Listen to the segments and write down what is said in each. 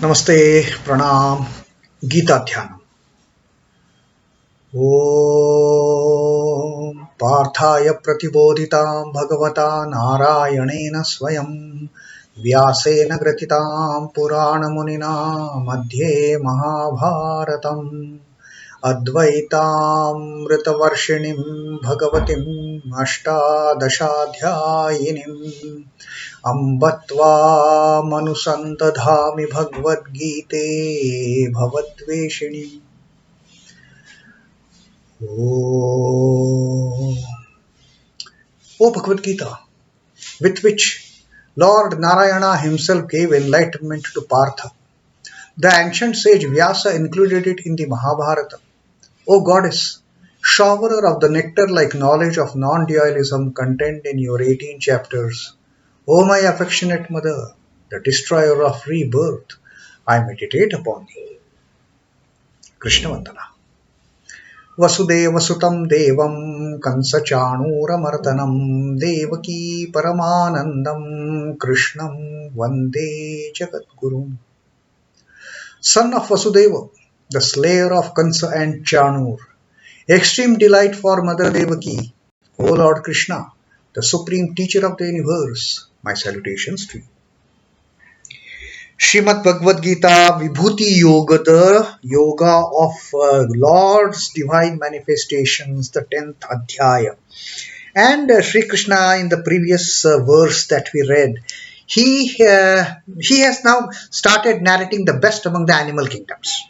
नमस्ते प्रणाम गीता ध्यान ओम पार्थाय प्रतिबोधितां भगवता नारायणेन स्वयं व्यासेन ग्रथितां पुराणमुनिना मध्ये महाभारतम् अद्वैतामृतवर्षिणीं भगवतीम् अष्टादशाध्यायिनीम् अम्ब त्वामनुसन्दधामि भगवद्गीते भवद्वेषिणीम्। O Bhagavad Gita, with which Lord Narayana himself gave enlightenment to Partha, the ancient sage Vyasa included it in the Mahabharata. O Goddess, showerer of the nectar-like knowledge of non-dualism contained in your 18 chapters, O my affectionate mother, the destroyer of rebirth, I meditate upon thee. Krishna Vandana. Vasudeva Sutam Devam Kansa Chanuramardanam Devaki Paramanandam Krishnam Vande Jagadgurum. Son of Vasudeva, the slayer of Kansa and Chanur, extreme delight for Mother Devaki, O Lord Krishna, the supreme teacher of the universe, my salutations to you. Srimad Bhagavad Gita Vibhuti Yoga, the yoga of Lord's divine manifestations, the 10th Adhyaya. And Sri Krishna, in the previous verse that we read, he has now started narrating the best among the animal kingdoms.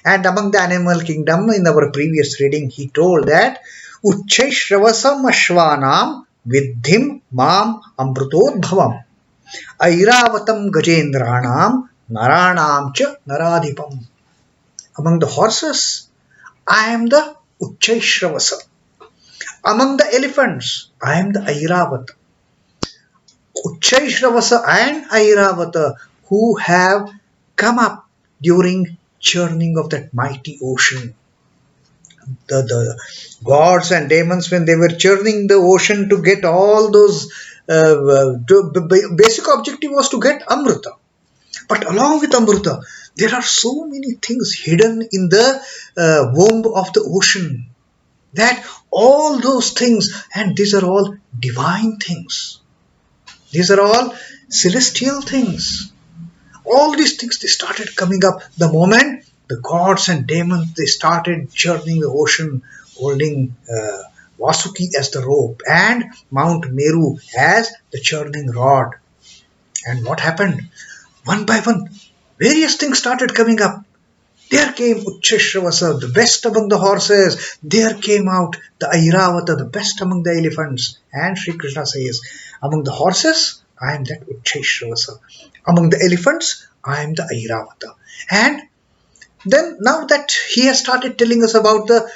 And among the animal kingdom, in our previous reading, he told that Uchchai Shravasam Ashvanam Vidhim Mam Amrutodbhavam Airavatam Gajendranam Naranam Cha Naradhipam. Among the horses, I am the Uchchai Shravasa. Among the elephants, I am the Airavata. Uchchai Shravasa and Airavata, who have come up during churning of that mighty ocean. The gods and demons, when they were churning the ocean to get all those, basic objective was to get Amrita. But along with Amrita, there are so many things hidden in the womb of the ocean, that all those things, and these are all divine things. These are all celestial things. All these things, they started coming up the moment the gods and demons, they started churning the ocean, holding Vasuki as the rope and Mount Meru as the churning rod. And what happened? One by one, various things started coming up. There came Uchcheshravasa, the best among the horses. There came out the Airavata, the best among the elephants. And Sri Krishna says, among the horses, I am that Uchcheshravasa. Among the elephants, I am the Airavata. And then now that he has started telling us about the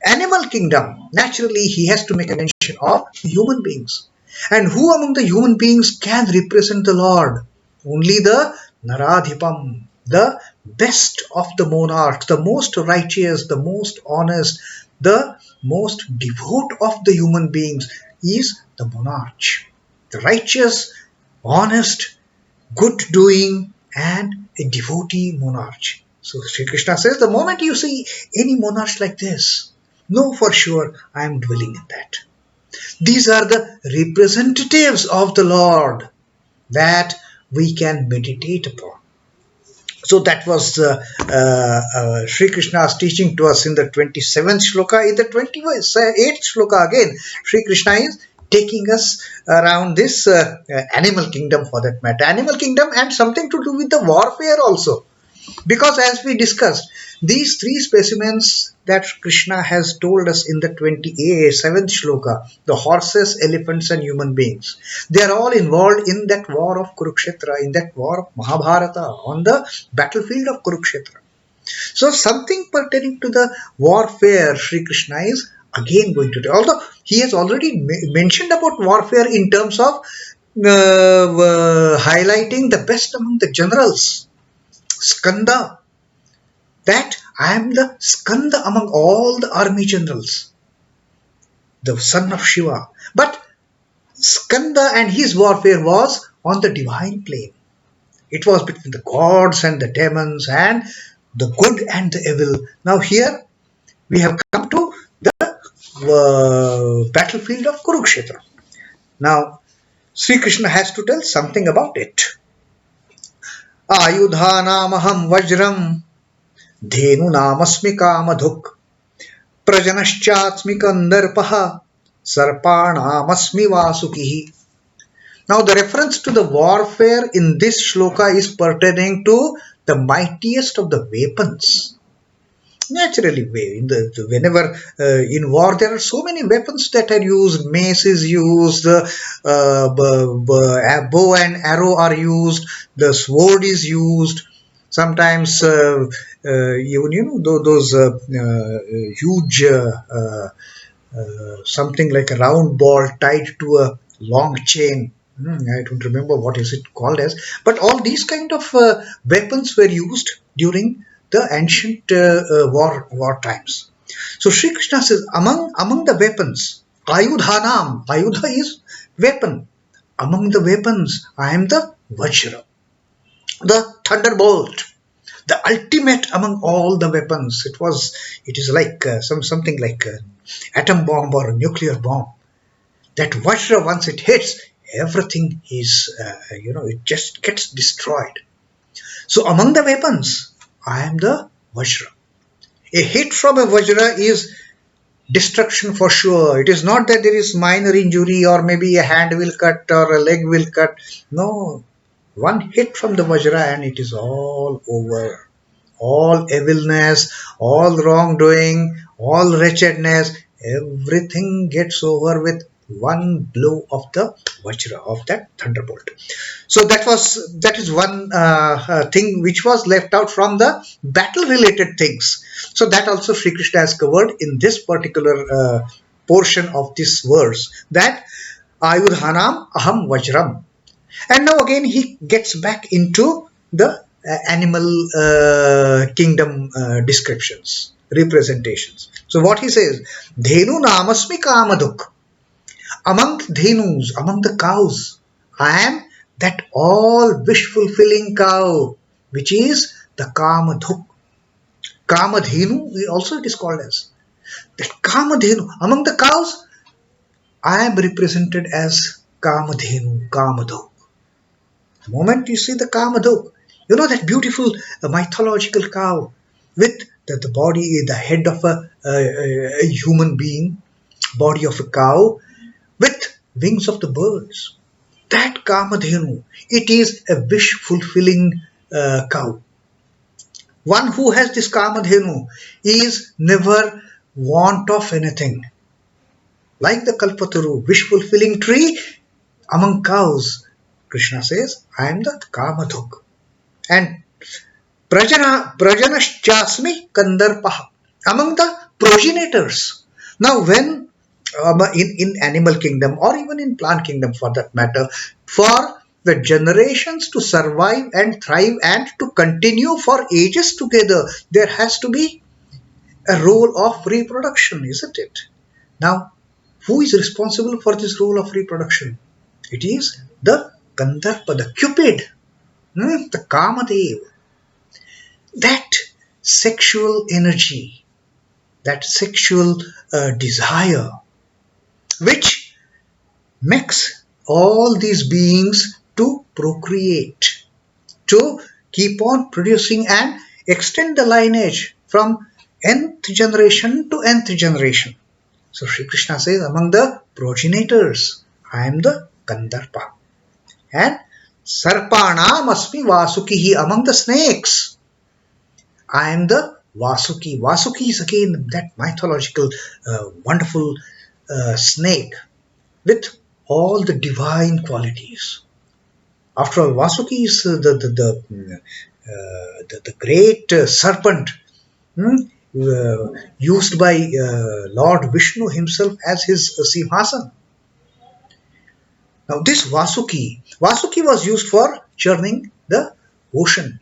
animal kingdom, naturally he has to make a mention of human beings. And who among the human beings can represent the Lord? Only the Naradhipam, the best of the monarchs, the most righteous, the most honest, the most devout of the human beings is the monarch. The righteous, honest, good-doing, and a devotee monarch. So Sri Krishna says, the moment you see any monarch like this, know for sure I am dwelling in that. These are the representatives of the Lord that we can meditate upon. So that was Sri Krishna's teaching to us in the 27th Shloka. In the 28th Shloka again, Sri Krishna is taking us around this animal kingdom, for that matter. Animal kingdom and something to do with the warfare also. Because as we discussed, these three specimens that Krishna has told us in the 27th Shloka, the horses, elephants and human beings, they are all involved in that war of Kurukshetra, in that war of Mahabharata, on the battlefield of Kurukshetra. So something pertaining to the warfare, Sri Krishna is again going to do. Although he has already mentioned about warfare in terms of highlighting the best among the generals. Skanda, that I am the Skanda among all the army generals, the son of Shiva. But Skanda and his warfare was on the divine plane. It was between the gods and the demons and the good and the evil. Now here we have come to the battlefield of Kurukshetra. Now Sri Krishna has to tell something about it. āyudhānām ahaṁ Vajraṁ dhenūnām asmi Kāmadhuk prajanaśh chāsmi Kandarpaḥ sarpāṇām asmi Vāsukiḥ. Now the reference to the warfare in this shloka is pertaining to the mightiest of the weapons. Naturally, whenever in war there are so many weapons that are used. Mace is used, bow and arrow are used, the sword is used. Sometimes even those huge something like a round ball tied to a long chain. I don't remember what is it called as, but all these kind of weapons were used during the ancient war times. So Sri Krishna says, among the weapons, āyudhānām, ayudha is weapon. Among the weapons, I am the Vajra, the thunderbolt, the ultimate among all the weapons. It is like something like an atom bomb or a nuclear bomb. That Vajra, once it hits, everything is, it just gets destroyed. So among the weapons, I am the Vajra. A hit from a Vajra is destruction for sure. It is not that there is minor injury or maybe a hand will cut or a leg will cut. No. One hit from the Vajra and it is all over. All evilness, all wrongdoing, all wretchedness, everything gets over with one blow of the Vajra, of that thunderbolt. So that is one thing which was left out from the battle related things. So that also Sri Krishna has covered in this particular portion of this verse, that āyudhānām ahaṁ Vajraṁ. And now again he gets back into the animal kingdom descriptions, representations. So what he says, dhenūnām asmi Kāmadhuk. Among the dhenus, among the cows, I am that all wish-fulfilling cow, which is the Kāmadhuk. Kāmadhenu also it is called as. That Kāmadhenu, among the cows, I am represented as Kāmadhenu, Kāmadhuk. The moment you see the Kāmadhuk, you know that beautiful mythological cow with the body, the head of a human being, body of a cow, with wings of the birds. That Kāmadhenu, it is a wish-fulfilling cow. One who has this Kāmadhenu is never want of anything. Like the Kalpataru, wish-fulfilling tree, among cows, Krishna says, I am the Kāmadhuk. And prajanaśh chāsmi Kandarpaḥ, among the progenitors. Now when in animal kingdom or even in plant kingdom for that matter, for the generations to survive and thrive and to continue for ages together, there has to be a role of reproduction, isn't it? Now, who is responsible for this role of reproduction? It is the Kandarpa, the Cupid, the Kamadev. That sexual energy, that sexual desire, which makes all these beings to procreate, to keep on producing and extend the lineage from nth generation to nth generation. So Sri Krishna says, among the progenitors, I am the Kandarpa. And sarpāṇām asmi Vasukiḥ, among the snakes, I am the Vasuki. Vasuki is again that mythological, wonderful snake with all the divine qualities. After all, Vasuki is the great serpent used by Lord Vishnu himself as his simhasana. Now this Vasuki was used for churning the ocean.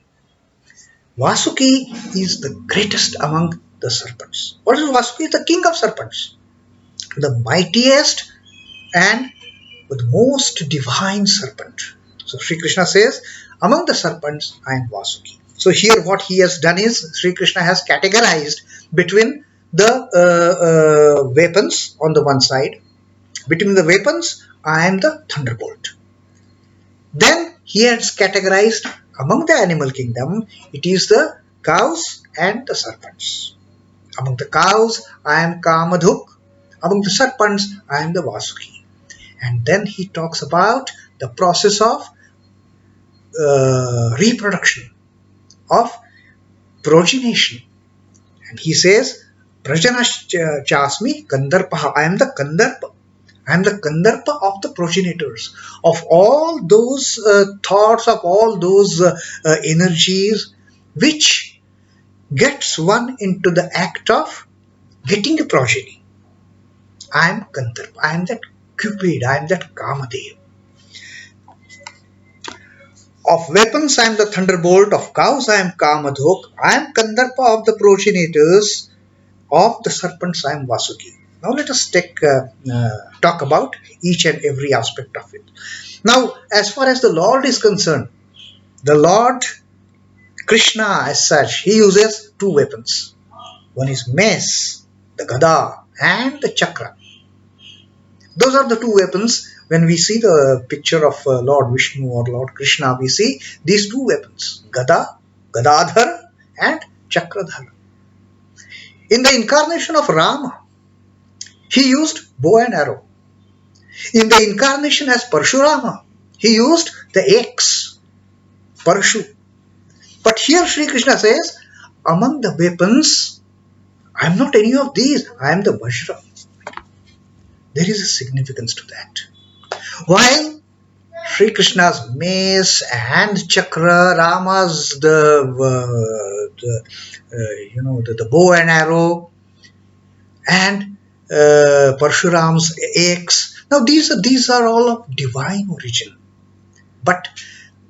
Vasuki is the greatest among the serpents. What is Vasuki? The king of serpents, the mightiest and the most divine serpent. So Sri Krishna says, Among the serpents, I am Vasuki. So here what he has done is, Sri Krishna has categorized between the weapons on the one side. Between the weapons, I am the thunderbolt. Then he has categorized among the animal kingdom, it is the cows and the serpents. Among the cows, I am Kāmadhuk. Among the serpents, I am the Vasuki. And then he talks about the process of reproduction, of progenation. And he says, prajanaśh chāsmi Kandarpaḥ. I am the Kandarpa. I am the Kandarpa of the progenitors, of all those thoughts, of all those energies which gets one into the act of getting a progeny. I am Kandarpa. I am that Cupid. I am that Kāmadhuk. Of weapons, I am the thunderbolt. Of cows, I am Kāmadhuk. I am Kandarpa of the progenitors. Of the serpents, I am Vasuki. Now let us talk about each and every aspect of it. Now, as far as the Lord is concerned, the Lord Krishna as such, he uses two weapons. One is mace, the gada, and the chakra. Those are the two weapons. When we see the picture of Lord Vishnu or Lord Krishna, we see these two weapons, gada, gadadhar, and chakradhar. In the incarnation of Rama, he used bow and arrow. In the incarnation as Parshurama, he used the axe, Parshu. But here Sri Krishna says, among the weapons, I am not any of these, I am the Vajra. There is a significance to that. While Sri Krishna's mace and chakra, Rama's the bow and arrow, and Parshuram's axe. Now these are all of divine origin. But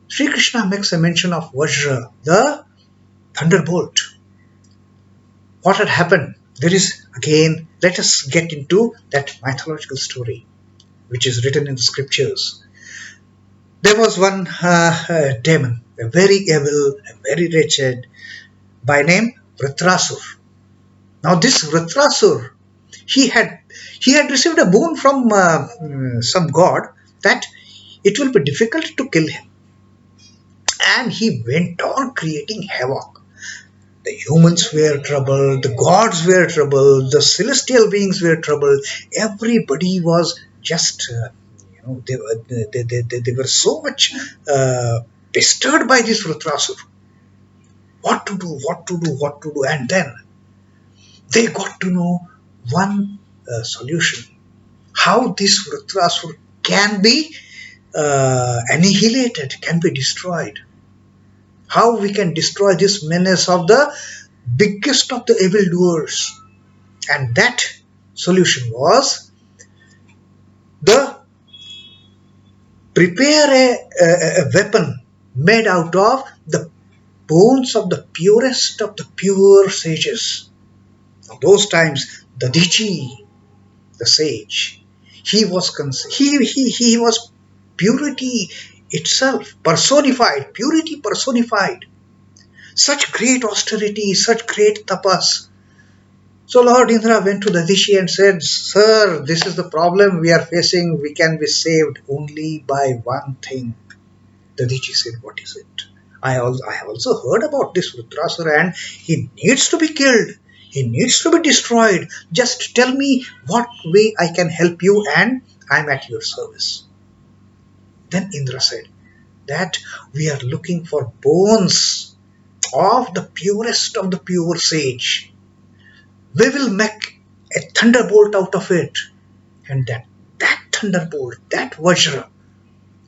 Sri Krishna makes a mention of Vajra, the thunderbolt. What had happened? There is, again, let us get into that mythological story which is written in the scriptures. There was one demon, a very evil, a very wretched, by name Vritrasur. Now this Vritrasur, he had received a boon from some god that it will be difficult to kill him. And he went on creating havoc. The humans were troubled, the gods were troubled, the celestial beings were troubled. Everybody was just, they were so much pestered by this Vritrasur. What to do. And then they got to know one solution. How this Vritrasur can be annihilated, can be destroyed. How we can destroy this menace of the biggest of the evildoers. And that solution was prepare a weapon made out of the bones of the purest of the pure sages. Now, those times, the Digi, the sage, he was purity itself, personified, purity personified. Such great austerity, such great tapas. So Lord Indra went to the Dishi and said, Sir, this is the problem we are facing. We can be saved only by one thing. The Dishi said, what is it? I have also heard about this Vritrasura and he needs to be killed. He needs to be destroyed. Just tell me what way I can help you and I am at your service. Then Indra said that we are looking for bones of the purest of the pure sage. We will make a thunderbolt out of it. And that thunderbolt, that Vajra,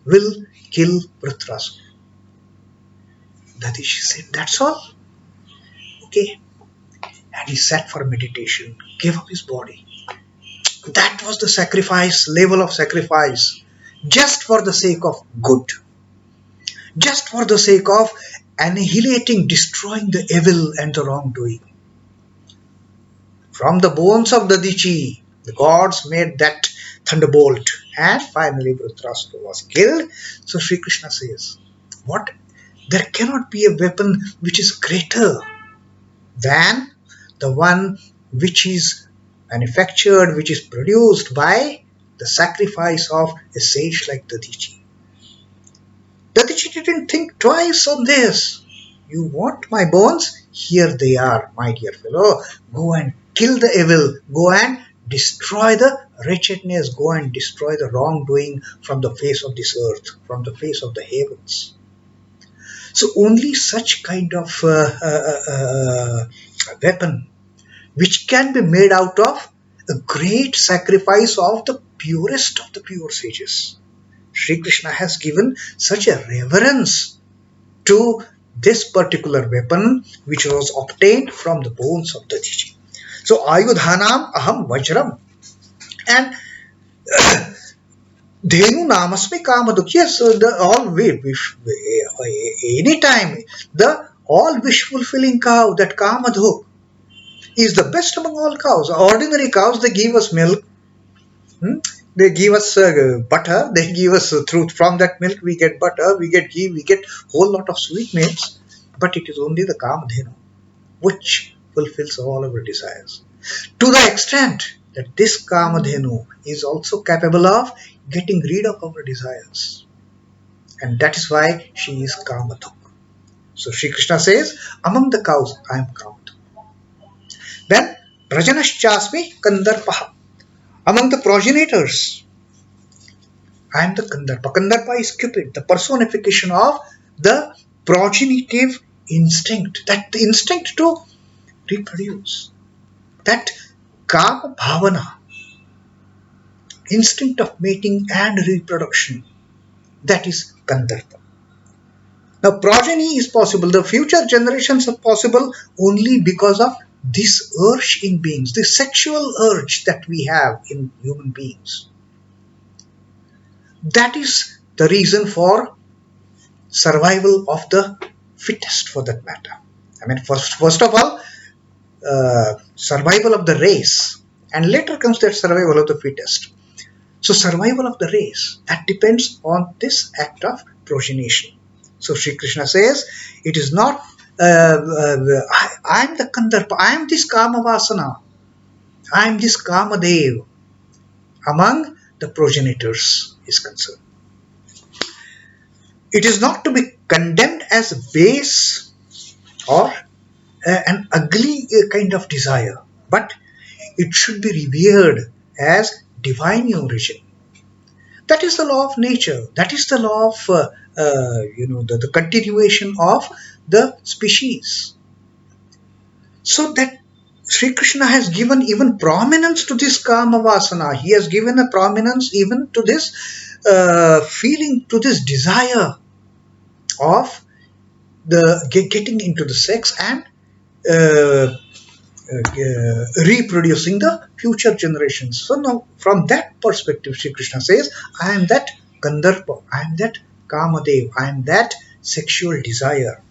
will kill Vritrasura. Dadishi said, that's all? Okay. And he sat for meditation, gave up his body. That was the sacrifice, level of sacrifice. Just for the sake of good. Just for the sake of annihilating, destroying the evil and the wrongdoing. From the bones of the Dichi, the gods made that thunderbolt. And finally Vritrasura was killed. So Sri Krishna says, what there cannot be a weapon which is greater than the one which is manufactured, which is produced by the sacrifice of a sage like Dadiji. Dadiji didn't think twice on this. You want my bones? Here they are, my dear fellow. Go and kill the evil. Go and destroy the wretchedness. Go and destroy the wrongdoing from the face of this earth, from the face of the heavens. So only such kind of weapon which can be made out of a great sacrifice of the purest of the pure sages. Sri Krishna has given such a reverence to this particular weapon which was obtained from the bones of Dadiji. So āyudhānām ahaṁ Vajraṁ. And dhenūnām asmi Kāmadhuk. Yes, anytime the all wish fulfilling cow, that Kamadhuk, is the best among all cows. Ordinary cows, they give us milk, they give us butter, they give us truth. From that milk we get butter, we get ghee, we get whole lot of sweetmeats. But it is only the Kamadhenu which fulfills all our desires. To the extent that this Kamadhenu is also capable of getting rid of our desires. And that is why she is Kamadhuk. So Sri Krishna says, among the cows, I am Kamadhuk. Then prajanaśh chāsmi Kandarpaḥ. Among the progenitors, I am the Kandarpa. Kandarpa is Cupid, the personification of the progenitive instinct, that the instinct to reproduce, that Kama Bhavana, instinct of mating and reproduction, that is Kandarpa. Now progeny is possible, the future generations are possible only because of this urge in beings, this sexual urge that we have in human beings. That is the reason for survival of the fittest, for that matter. I mean, first of all, survival of the race, and later comes that survival of the fittest. So survival of the race, that depends on this act of progenation. So Sri Krishna says, it is not I am the Kandarpa, I am this Kama Vasana, I am this Kamadev among the progenitors is concerned. It is not to be condemned as base or an ugly kind of desire, but it should be revered as divine origin. That is the law of nature. That is the law of the continuation of the species. So that Sri Krishna has given even prominence to this Kama Vasana. He has given a prominence even to this feeling, to this desire of the getting into the sex and reproducing the future generations. So now from that perspective, Sri Krishna says, I am that Kandarpa, I am that Kamadev, I am that sexual desire.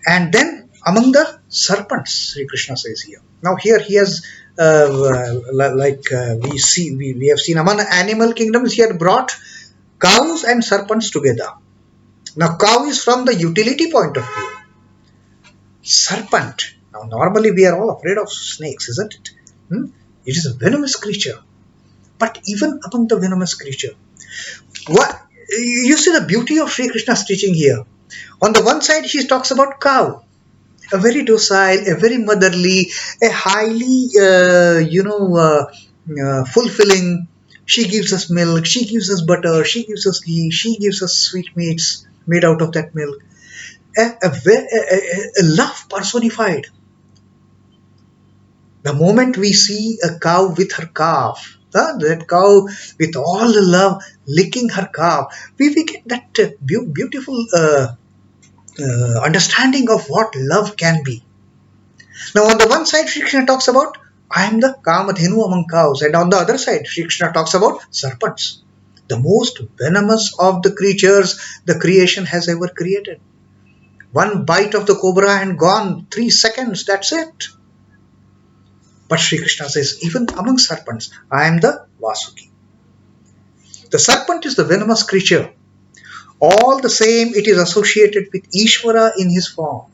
And then among the serpents, Sri Krishna says here. Now here he has, we have seen among the animal kingdoms, he had brought cows and serpents together. Now cow is from the utility point of view. Serpent, now normally we are all afraid of snakes, isn't it? It is a venomous creature. But even among the venomous creature, what you see the beauty of Sri Krishna's teaching here. On the one side, he talks about cow, a very docile, a very motherly, a highly, fulfilling. She gives us milk, she gives us butter, she gives us ghee, she gives us sweetmeats made out of that milk. A love personified. The moment we see a cow with her calf, that cow with all the love licking her calf, we get that beautiful understanding of what love can be. Now on the one side, Sri Krishna talks about, I am the Kamadhenu among cows, and on the other side, Sri Krishna talks about serpents, the most venomous of the creatures the creation has ever created. One bite of the cobra and gone, 3 seconds, that's it. But Sri Krishna says, even among serpents, I am the Vasuki. The serpent is the venomous creature. all the same it is associated with Ishvara in his form.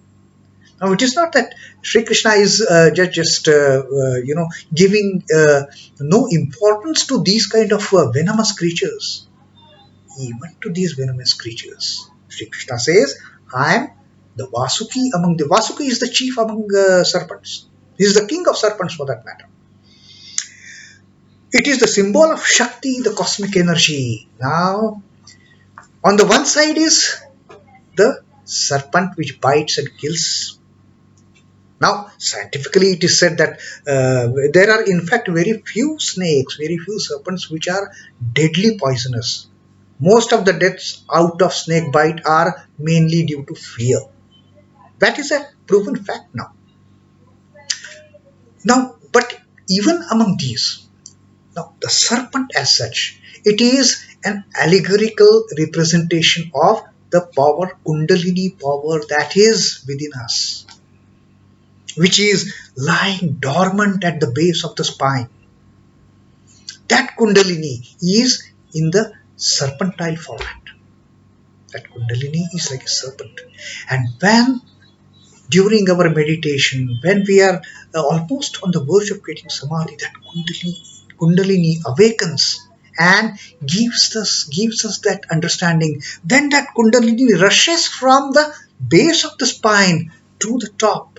Now it is not that Sri Krishna is just giving no importance to these kind of venomous creatures. Even to these venomous creatures, Sri Krishna says, I am the Vasuki among the Vasuki is the chief among serpents. He is the king of serpents for that matter. It is the symbol of Shakti, the cosmic energy. Now, on the one side is the serpent which bites and kills. Now, scientifically it is said that there are in fact very few snakes, very few serpents which are deadly poisonous. Most of the deaths out of snake bite are mainly due to fear. That is a proven fact now. But even among these, now the serpent as such, it is an allegorical representation of the power, Kundalini power that is within us, which is lying dormant at the base of the spine. That Kundalini is in the serpentine format. That Kundalini is like a serpent. And when during our meditation, when we are almost on the verge of getting samadhi, that Kundalini awakens and gives us that understanding. Then that Kundalini rushes from the base of the spine to the top,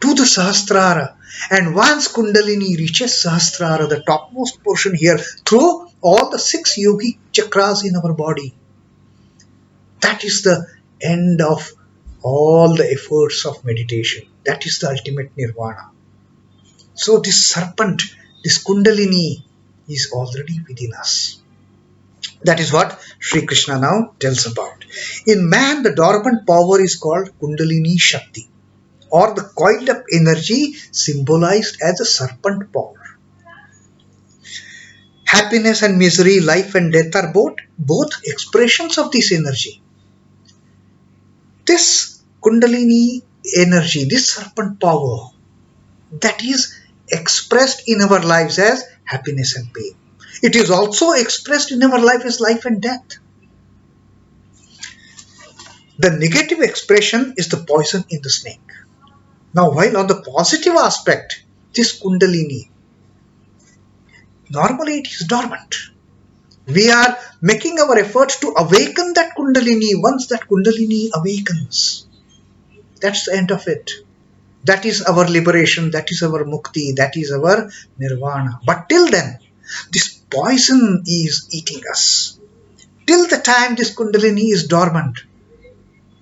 to the Sahasrara. And once Kundalini reaches Sahasrara, the topmost portion here, through all the 6 yogic chakras in our body, that is the end of all the efforts of meditation. That is the ultimate nirvana. So this serpent, this Kundalini is already within us. That is what Sri Krishna now tells about. In man, the dormant power is called Kundalini Shakti, or the coiled up energy symbolized as a serpent power. Happiness and misery, life and death are both expressions of this energy. This Kundalini energy, this serpent power, that is expressed in our lives as happiness and pain. It is also expressed in our life as life and death. The negative expression is the poison in the snake. Now, while on the positive aspect, this Kundalini, normally it is dormant. We are making our efforts to awaken that Kundalini. Once that Kundalini awakens, that's the end of it. That is our liberation, that is our mukti, that is our nirvana. But till then, this poison is eating us. Till the time this Kundalini is dormant,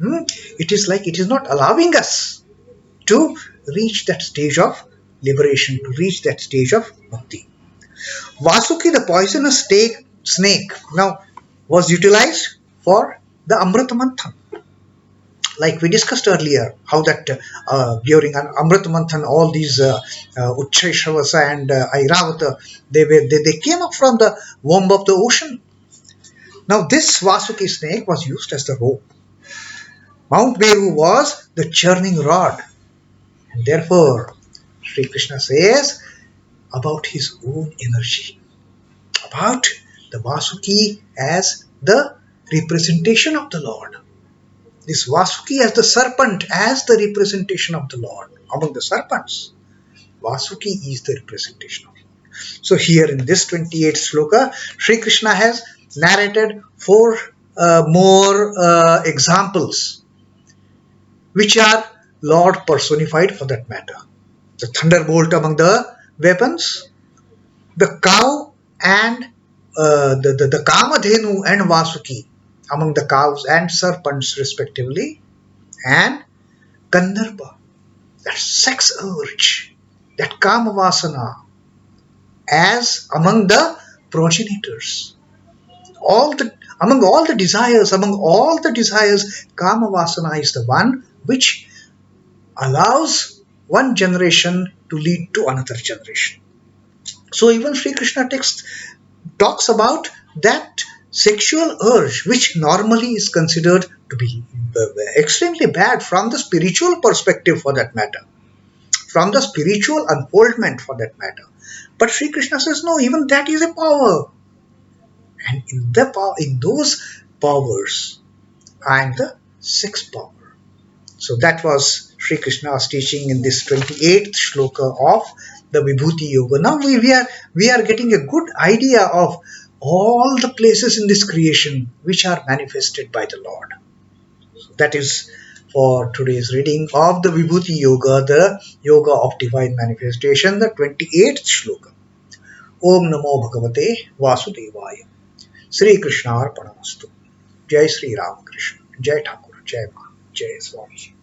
it is like it is not allowing us to reach that stage of liberation, to reach that stage of mukti. Vasuki, the poisonous snake, now was utilized for the Amrita Manthan. Like we discussed earlier, how that during an Amrita Manthan, all these Uchchaishavasa and Airavata, they came up from the womb of the ocean. Now this Vasuki snake was used as the rope. Mount Meru was the churning rod. And therefore, Sri Krishna says about his own energy, about the Vasuki as the representation of the Lord. This Vasuki as the serpent, as the representation of the Lord. Among the serpents, Vasuki is the representation of the Lord. So here in this 28th Shloka, Sri Krishna has narrated 4 more examples, which are Lord personified for that matter. The thunderbolt among the weapons, the cow and the Kāmadhenu and Vasuki among the cows and serpents respectively, and Kandarpa, that sex urge, that Kamavasana, as among the progenitors. Among all the desires, Kamavasana is the one which allows one generation to lead to another generation. So even Sri Krishna text talks about that sexual urge, which normally is considered to be extremely bad from the spiritual perspective for that matter, from the spiritual unfoldment for that matter. But Sri Krishna says, no, even that is a power. And in those powers. I am the sixth power. So that was Sri Krishna's teaching in this 28th shloka of the Vibhuti Yoga. Now we are getting a good idea of all the places in this creation which are manifested by the Lord. So that is for today's reading of the Vibhuti Yoga, the Yoga of Divine Manifestation, the 28th shloka. Om Namo Bhagavate Vasudevaya. Sri Krishna Arpanamastu. Jai Sri Ramakrishna. Jai Thakur. Jai Ma. Jai Swami.